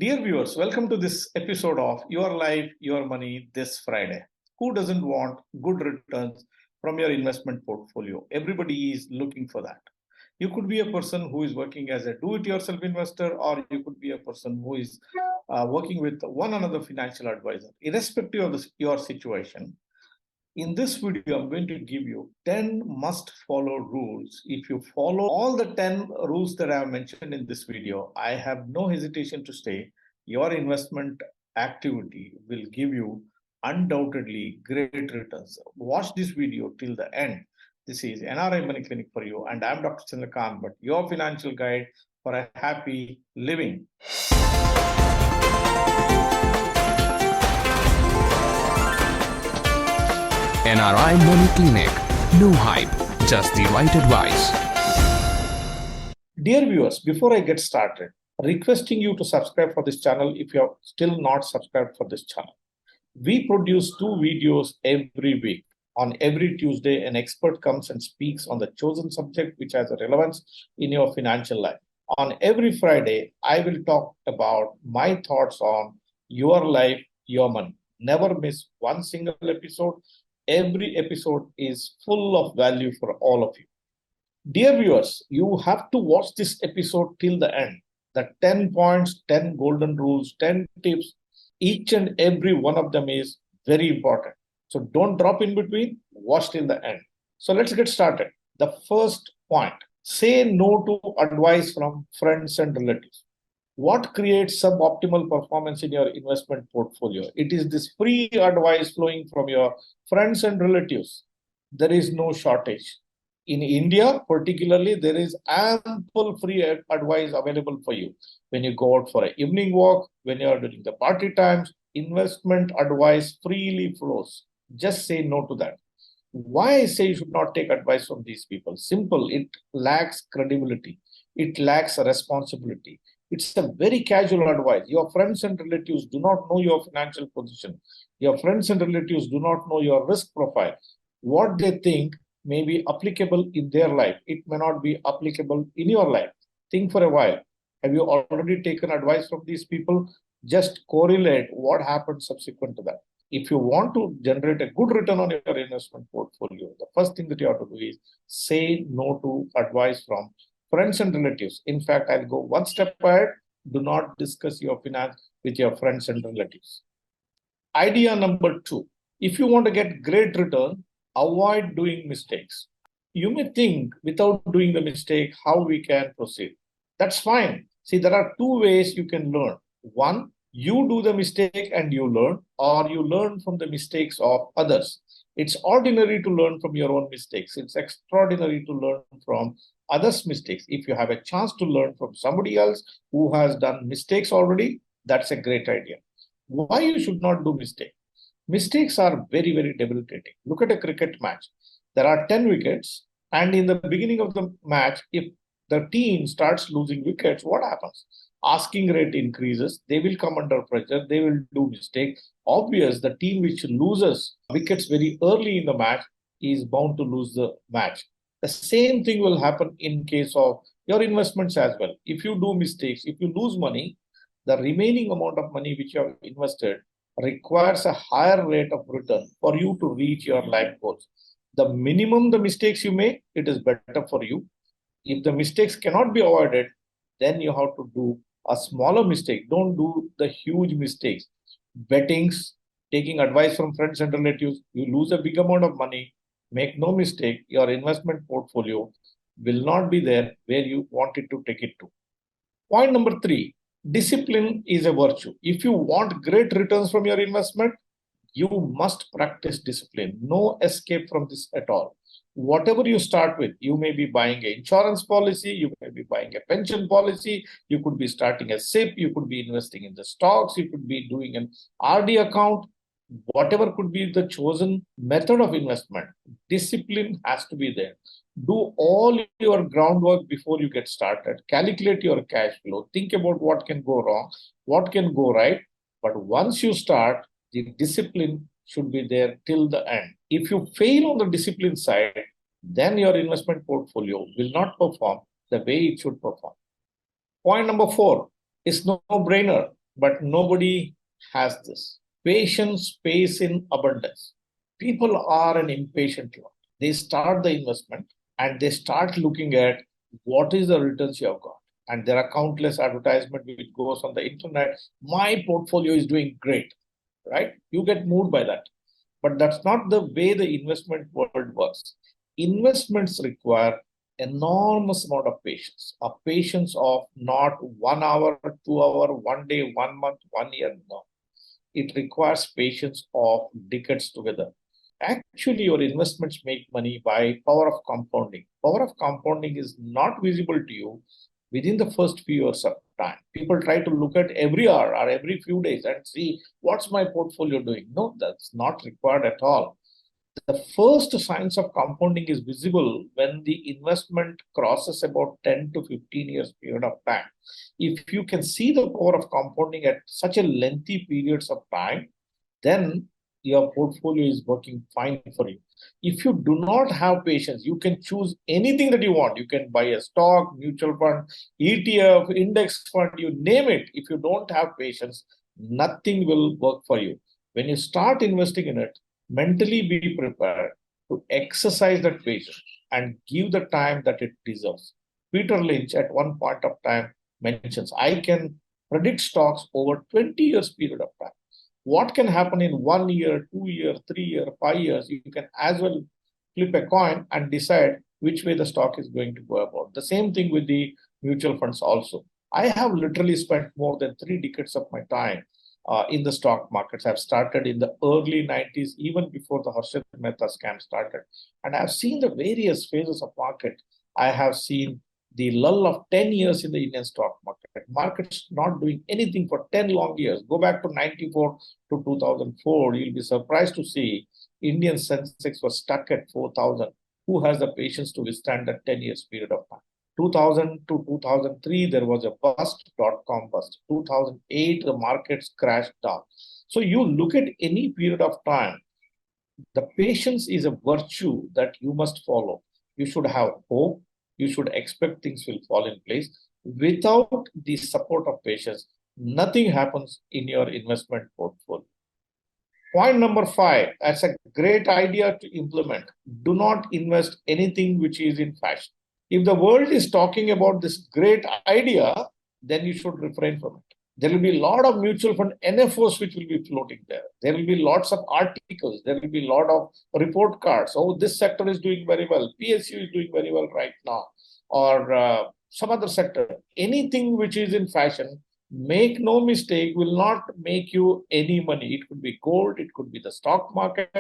Dear viewers, welcome to this episode of Your Life, Your Money this Friday. Who doesn't want good returns from your investment portfolio? Everybody is looking for that. You could be a person who is working as a do-it-yourself investor, or you could be a person who is working with one another financial advisor. Irrespective of your situation, in this video, I'm going to give you 10 must-follow rules. If you follow all the 10 rules that I have mentioned in this video, I have no hesitation to say your investment activity will give you undoubtedly great returns. Watch this video till the end. This is NRI Money Clinic for you, and I'm Dr. Chandrakant, but your financial guide for a happy living. NRI Money Clinic. No hype, just the right advice. Dear viewers, before I get started, requesting you to subscribe for this channel if you are still not subscribed for this channel. We produce 2 videos every week. On every Tuesday, an expert comes and speaks on the chosen subject which has a relevance in your financial life. On every Friday, I will talk about my thoughts on your life, your money. Never miss one single episode. Every episode is full of value for all of you. Dear viewers, you have to watch this episode till the end. The 10 points, 10 golden rules, 10 tips, each and every one of them is very important. So don't drop in between, watch till the end. So let's get started. The first point, say no to advice from friends and relatives. What creates suboptimal performance in your investment portfolio? It is this free advice flowing from your friends and relatives. There is no shortage. In India, particularly, there is ample free advice available for you. When you go out for an evening walk, when you are during the party times, investment advice freely flows. Just say no to that. Why I say you should not take advice from these people? Simple, it lacks credibility. It lacks responsibility. It's a very casual advice. Your friends and relatives do not know your financial position. Your friends and relatives do not know your risk profile. What they think may be applicable in their life. It may not be applicable in your life. Think for a while. Have you already taken advice from these people? Just correlate what happened subsequent to that. If you want to generate a good return on your investment portfolio, the first thing that you have to do is say no to advice from friends and relatives. In fact, I'll go one step ahead. Do not discuss your finance with your friends and relatives. Idea number 2. If you want to get great return, avoid doing mistakes. You may think without doing the mistake, how we can proceed. That's fine. See, there are 2 ways you can learn. One, you do the mistake and you learn, or you learn from the mistakes of others. It's ordinary to learn from your own mistakes. It's extraordinary to learn from others' mistakes. If you have a chance to learn from somebody else who has done mistakes already, that's a great idea. Why you should not do mistakes? Mistakes are very, very debilitating. Look at a cricket match. There are 10 wickets, and in the beginning of the match, if the team starts losing wickets, what happens? Asking rate increases, they will come under pressure, they will do mistakes. Obvious, the team which loses wickets very early in the match is bound to lose the match. The same thing will happen in case of your investments as well. If you do mistakes, if you lose money, the remaining amount of money which you have invested requires a higher rate of return for you to reach your life goals. The minimum the mistakes you make, it is better for you. If the mistakes cannot be avoided, then you have to do a smaller mistake. Don't do the huge mistakes. Bettings, taking advice from friends and relatives, you lose a big amount of money. Make no mistake, your investment portfolio will not be there where you wanted to take it to. Point number 3, discipline is a virtue. If you want great returns from your investment, you must practice discipline. No escape from this at all. Whatever you start with, you may be buying an insurance policy, you may be buying a pension policy, you could be starting a SIP, you could be investing in the stocks, you could be doing an RD account. Whatever could be the chosen method of investment, discipline has to be there. Do all your groundwork before you get started. Calculate your cash flow. Think about what can go wrong, what can go right. But once you start, the discipline should be there till the end. If you fail on the discipline side, then your investment portfolio will not perform the way it should perform. Point number 4 is no-brainer. but nobody has this. Patience pays in abundance. People are an impatient lot. They start the investment and they start looking at what is the returns you have got. And there are countless advertisements which goes on the internet. My portfolio is doing great, right? You get moved by that. But that's not the way the investment world works. Investments require enormous amount of patience, a patience of not 1 hour, 2 hour, 1 day, 1 month, 1 year. No, it requires patience of decades together. Actually, your investments make money by power of compounding. Power of compounding is not visible to you within the first few years of time. People try to look at every hour or every few days and see what's my portfolio doing. No, that's not required at all. The first signs of compounding is visible when the investment crosses about 10 to 15 years period of time. If you can see the power of compounding at such a lengthy periods of time, then your portfolio is working fine for you. If you do not have patience, you can choose anything that you want. You can buy a stock, mutual fund, ETF, index fund, you name it. If you don't have patience, nothing will work for you. When you start investing in it, mentally be prepared to exercise that patience and give the time that it deserves. Peter Lynch at one point of time mentions, I can predict stocks over 20 years period of time. What can happen in 1 year, 2 year, 3 year, 5 years, you can as well flip a coin and decide which way the stock is going to go about. The same thing with the mutual funds also. I have literally spent more than 3 decades of my time in the stock markets. I've started in the early 90s, even before the Harshad Mehta scam started. And I've seen the various phases of market. I have seen the lull of 10 years in the Indian stock market. Market's not doing anything for 10 long years. Go back to 94 to 2004. You'll be surprised to see Indian Sensex was stuck at 4,000. Who has the patience to withstand that 10 years period of time? 2000 to 2003, there was a bust, dot-com bust. 2008, the markets crashed down. So you look at any period of time, the patience is a virtue that you must follow. You should have hope. You should expect things will fall in place. Without the support of patience, nothing happens in your investment portfolio. Point number 5, that's a great idea to implement. Do not invest anything which is in fashion. If the world is talking about this great idea, then you should refrain from it. There will be a lot of mutual fund NFOs which will be floating there. There will be lots of articles. There will be a lot of report cards. Oh, this sector is doing very well. PSU is doing very well right now. Or some other sector. Anything which is in fashion, make no mistake, will not make you any money. It could be gold. It could be the stock market.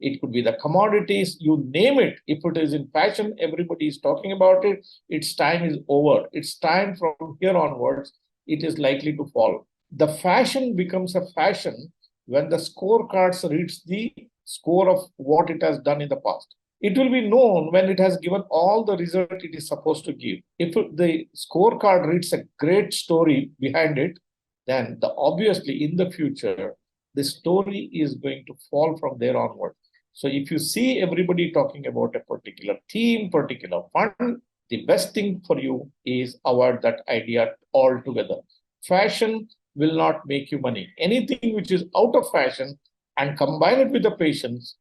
It could be the commodities. You name it. If it is in fashion, everybody is talking about it. Its time is over. It's time from here onwards. It is likely to fall. The fashion becomes a fashion when the scorecards reach the score of what it has done in the past. It will be known when it has given all the result it is supposed to give. If the scorecard reads a great story behind it, then obviously in the future, the story is going to fall from there onward. So if you see everybody talking about a particular theme, particular fund, the best thing for you is avoid that idea altogether. Fashion will not make you money. Anything which is out of fashion and combine it with the patience,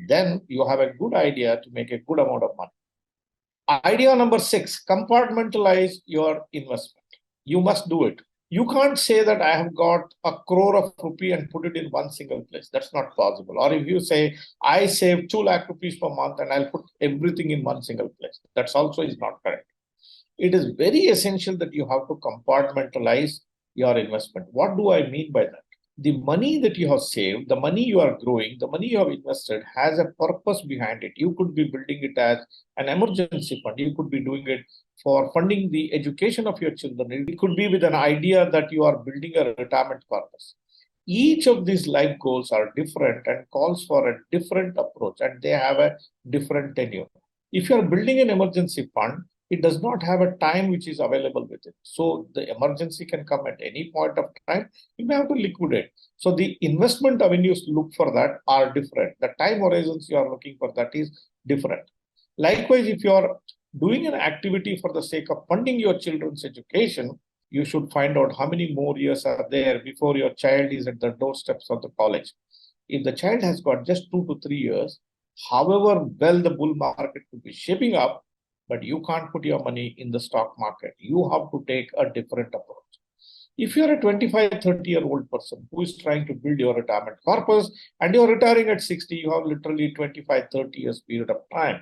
then you have a good idea to make a good amount of money. Idea number 6, compartmentalize your investment. You must do it. You can't say that I have got 1 crore of rupee and put it in one single place. That's not possible. Or if you say, I save 2 lakh rupees per month and I'll put everything in one single place. That's also is not correct. It is very essential that you have to compartmentalize your investment. What do I mean by that? The money that you have saved, the money you are growing, the money you have invested has a purpose behind it. You could be building it as an emergency fund. You could be doing it for funding the education of your children. It could be with an idea that you are building a retirement purpose. Each of these life goals are different and calls for a different approach, and they have a different tenure. If you are building an emergency fund, it does not have a time which is available with it. So the emergency can come at any point of time. You may have to liquidate. So the investment avenues look for that are different. The time horizons you are looking for that is different. Likewise, if you are doing an activity for the sake of funding your children's education, You should find out how many more years are there before your child is at the doorsteps of the college. If the child has got just 2 to 3 years, however well the bull market could be shaping up, but you can't put your money in the stock market. You have to take a different approach. If you're a 25, 30-year-old person who is trying to build your retirement corpus and you're retiring at 60, you have literally 25, 30 years period of time,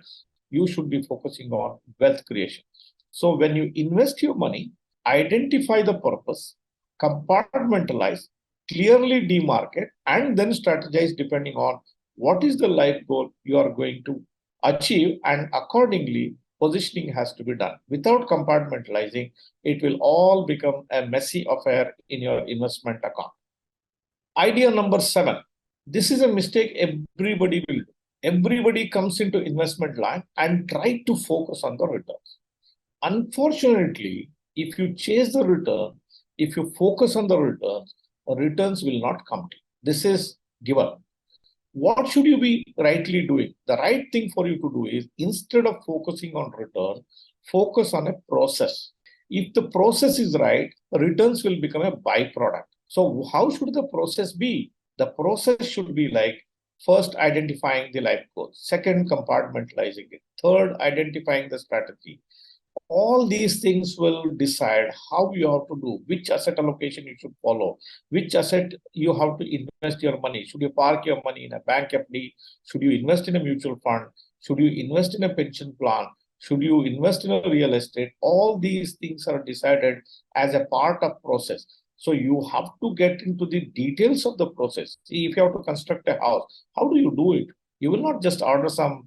you should be focusing on wealth creation. So when you invest your money, identify the purpose, compartmentalize, clearly demarket, and then strategize depending on what is the life goal you are going to achieve, and accordingly, positioning has to be done. Without compartmentalizing, it will all become a messy affair in your investment account. Idea number 7. This is a mistake everybody will do. Everybody comes into investment line and try to focus on the returns. Unfortunately, if you chase the return, if you focus on the returns will not come to you. This is given. What should you be rightly doing? The right thing for you to do is, instead of focusing on return, focus on a process. If the process is right, returns will become a byproduct. So how should the process be? The process should be like, first, identifying the life goals. Second, compartmentalizing it. Third, identifying the strategy. All these things will decide how you have to do, which asset allocation you should follow, which asset you have to invest your money. Should you park your money in a bank FD? Should you invest in a mutual fund? Should you invest in a pension plan? Should you invest in a real estate? All these things are decided as a part of process. So you have to get into the details of the process. See, if you have to construct a house, how do you do it? You will not just order some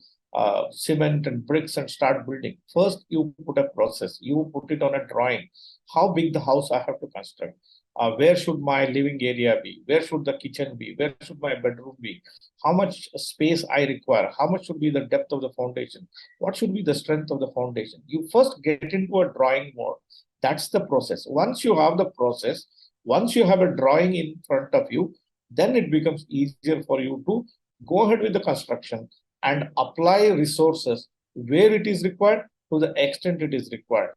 cement and bricks and start building. First, you put a process. You put it on a drawing. How big the house I have to construct? Where should my living area be? Where should the kitchen be? Where should my bedroom be? How much space I require? How much should be the depth of the foundation? What should be the strength of the foundation? You first get into a drawing mode. That's the process. Once you have the process, once you have a drawing in front of you, then it becomes easier for you to go ahead with the construction and apply resources where it is required to the extent it is required.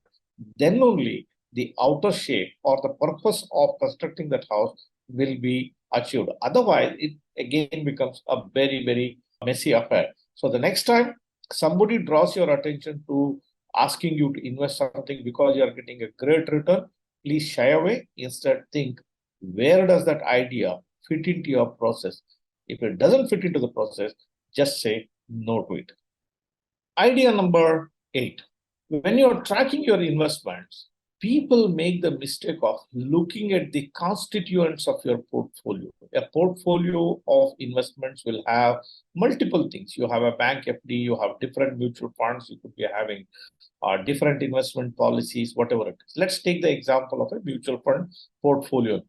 Then only the outer shape or the purpose of constructing that house will be achieved. Otherwise, it again becomes a very, very messy affair. So the next time somebody draws your attention to asking you to invest something because you are getting a great return, please shy away. Instead, think, where does that idea fit into your process? If it doesn't fit into the process, just say no to it. Idea number 8. When you're tracking your investments, people make the mistake of looking at the constituents of your portfolio. A portfolio of investments will have multiple things. You have a bank FD, you have different mutual funds, you could be having different investment policies, whatever it is. Let's take the example of a mutual fund portfolio.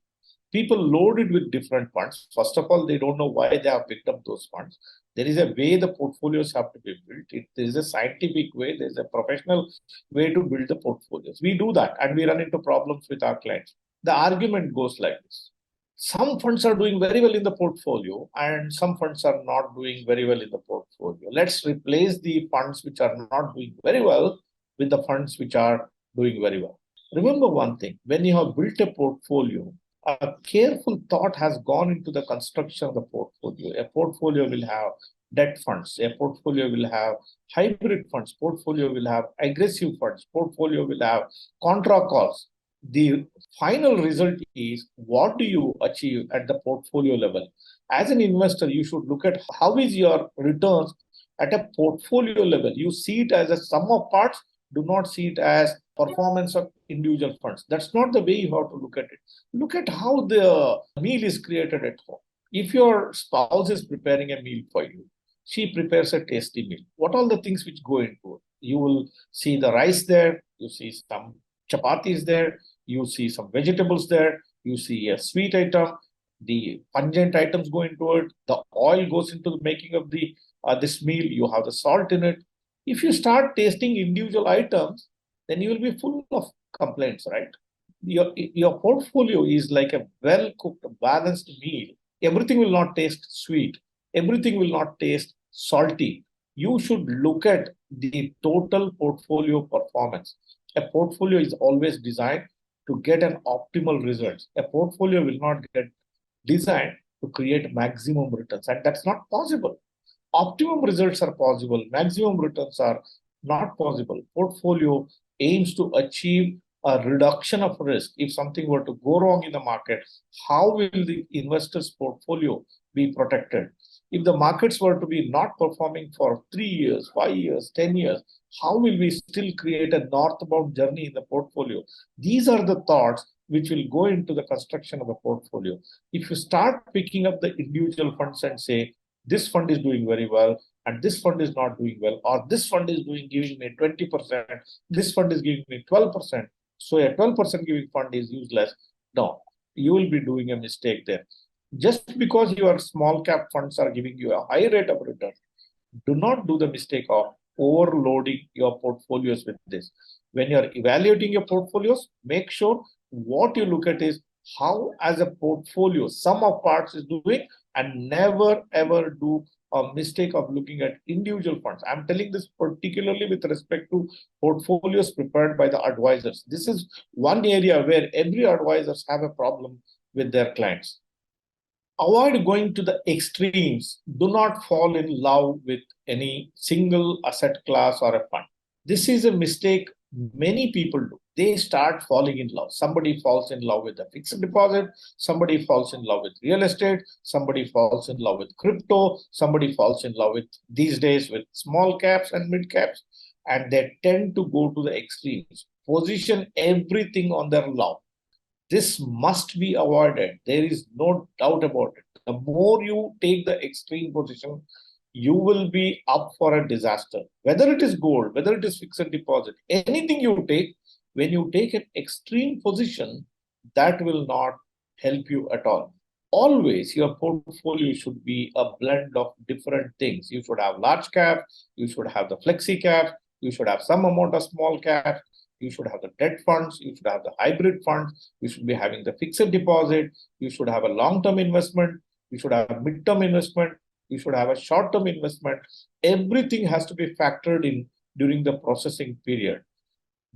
People loaded with different funds. First of all, they don't know why they have picked up those funds. There is a way the portfolios have to be built. There is a scientific way, there is a professional way to build the portfolios. We do that and we run into problems with our clients. The argument goes like this. Some funds are doing very well in the portfolio and some funds are not doing very well in the portfolio. Let's replace the funds which are not doing very well with the funds which are doing very well. Remember one thing, when you have built a portfolio, a careful thought has gone into the construction of the portfolio. A portfolio will have debt funds. A portfolio will have hybrid funds. Portfolio will have aggressive funds. Portfolio will have contra calls. The final result is, what do you achieve at the portfolio level? As an investor, you should look at how is your returns at a portfolio level. You see it as a sum of parts. Do not see it as performance of individual funds. That's not the way you have to look at it. Look at how the meal is created at home. If your spouse is preparing a meal for you, she prepares a tasty meal. What are the things which go into it? You will see the rice there, you see some chapatis there, you see some vegetables there, you see a sweet item, the pungent items go into it, the oil goes into the making of the this meal, you have the salt in it. If you start tasting individual items, then you will be full of complaints, right? Your portfolio is like a well-cooked, balanced meal. Everything will not taste sweet. Everything will not taste salty. You should look at the total portfolio performance. A portfolio is always designed to get an optimal result. A portfolio will not get designed to create maximum returns, and that's not possible. Optimum results are possible, maximum returns are not possible. Portfolio aims to achieve a reduction of risk. If something were to go wrong in the market, how will the investor's portfolio be protected? If the markets were to be not performing for 3 years, 5 years, 10 years, how will we still create a northbound journey in the portfolio? These are the thoughts which will go into the construction of a portfolio. If you start picking up the individual funds and say, this fund is doing very well, and this fund is not doing well, or this fund is giving me 20%, this fund is giving me 12%, so a 12% giving fund is useless. No, you will be doing a mistake there. Just because your small cap funds are giving you a high rate of return, do not do the mistake of overloading your portfolios with this. When you're evaluating your portfolios, make sure what you look at is how, as a portfolio, sum of parts is doing, and never ever do a mistake of looking at individual funds. I'm telling this particularly with respect to portfolios prepared by the advisors. This is one area where every advisors have a problem with their clients. Avoid going to the extremes. Do not fall in love with any single asset class or a fund. This is a mistake many people do. They start falling in love. Somebody falls in love with a fixed deposit. Somebody falls in love with real estate. Somebody falls in love with crypto. Somebody falls in love with, these days, with small caps and mid caps. And they tend to go to the extremes. Position everything on their love. This must be avoided. There is no doubt about it. The more you take the extreme position, you will be up for a disaster. Whether it is gold, whether it is fixed deposit, anything you take, when you take an extreme position, that will not help you at all. Always your portfolio should be a blend of different things. You should have large cap, you should have the flexi cap, you should have some amount of small cap, you should have the debt funds, you should have the hybrid funds, you should be having the fixed deposit, you should have a long-term investment, you should have a mid-term investment, you should have a short-term investment. Everything has to be factored in during the processing period.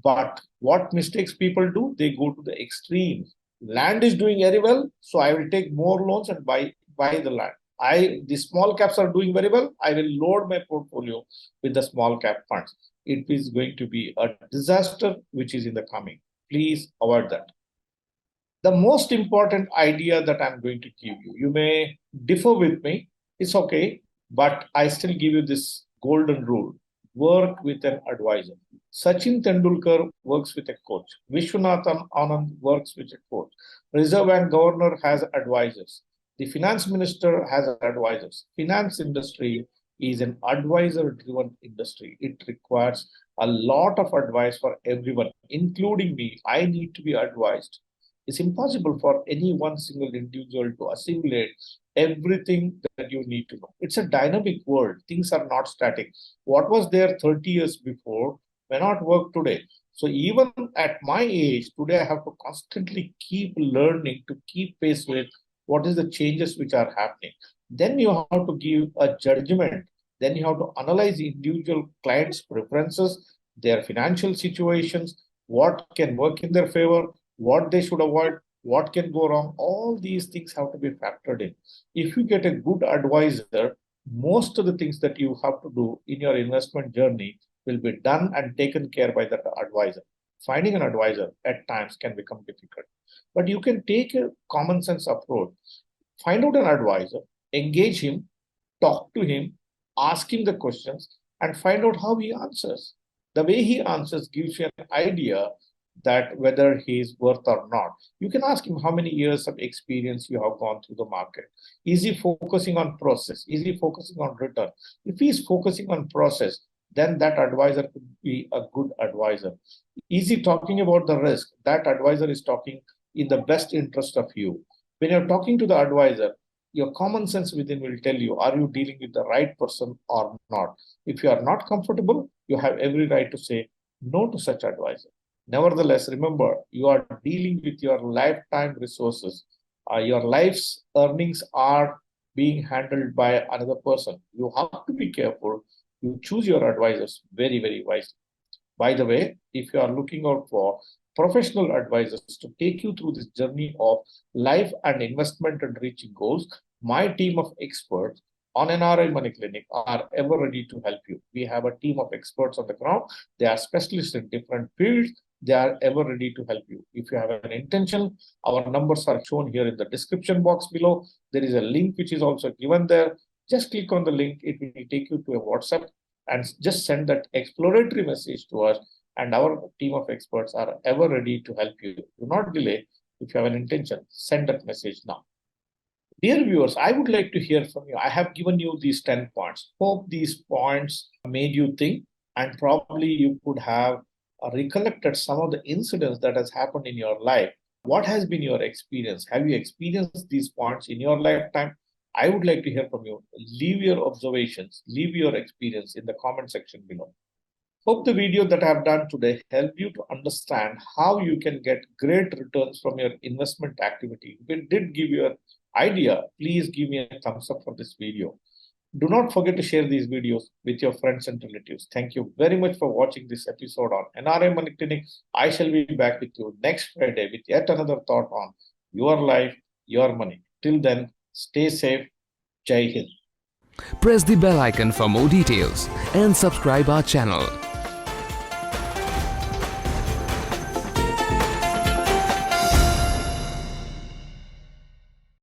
But what mistakes people do? They go to the extremes. Land is doing very well, so I will take more loans and buy the land. The small caps are doing very well, I will load my portfolio with the small cap funds. It is going to be a disaster which is in the coming. Please avoid that. The most important idea that I'm going to give you, you may differ with me, it's okay, but I still give you this golden rule. Work with an advisor. Sachin Tendulkar works with a coach. Vishwanathan Anand works with a coach. Reserve Bank Governor has advisors. The finance minister has advisors. Finance industry is an advisor-driven industry. It requires a lot of advice for everyone, including me. I need to be advised. It's impossible for any one single individual to assimilate everything that you need to know. It's a dynamic world. Things are not static. What was there 30 years before may not work today. So even at my age, today I have to constantly keep learning to keep pace with what is the changes which are happening. Then you have to give a judgment. Then you have to analyze individual clients' preferences, their financial situations, what can work in their favor, what they should avoid, what can go wrong. All these things have to be factored in. If you get a good advisor, most of the things that you have to do in your investment journey will be done and taken care by that advisor. Finding an advisor at times can become difficult, but you can take a common sense approach. Find out an advisor, engage him, talk to him, ask him the questions, and find out how he answers. The way he answers gives you an idea that whether he is worth or not. You can ask him how many years of experience you have gone through the market. Is he focusing on process? Is he focusing on return? If he is focusing on process, then that advisor could be a good advisor. Is he talking about the risk? That advisor is talking in the best interest of you. When you're talking to the advisor, your common sense within will tell you, are you dealing with the right person or not? If you are not comfortable, you have every right to say no to such advisor. Nevertheless, remember, you are dealing with your lifetime resources. Your life's earnings are being handled by another person. You have to be careful. You choose your advisors very, very wisely. By the way, if you are looking out for professional advisors to take you through this journey of life and investment and reaching goals. My team of experts on NRI Money Clinic are ever ready to help you. We have a team of experts on the ground. They are specialists in different fields. They are ever ready to help you. If you have an intention, our numbers are shown here in the description box below. There is a link which is also given there. Just click on the link. It will take you to a WhatsApp and just send that exploratory message to us. And our team of experts are ever ready to help you. Do not delay. If you have an intention, send that message now. Dear viewers, I would like to hear from you. I have given you these 10 points. Hope these points made you think, and probably you could have recollected some of the incidents that has happened in your life. What has been your experience? Have you experienced these points in your lifetime? I would like to hear from you. Leave your observations, leave your experience in the comment section below. Hope the video that I have done today helped you to understand how you can get great returns from your investment activity. If it did give you an idea, please give me a thumbs up for this video. Do not forget to share these videos with your friends and relatives. Thank you very much for watching this episode on NRI Money Clinic. I shall be back with you next Friday with yet another thought on your life, your money. Till then, stay safe. Jai Hind. Press the bell icon for more details and subscribe our channel.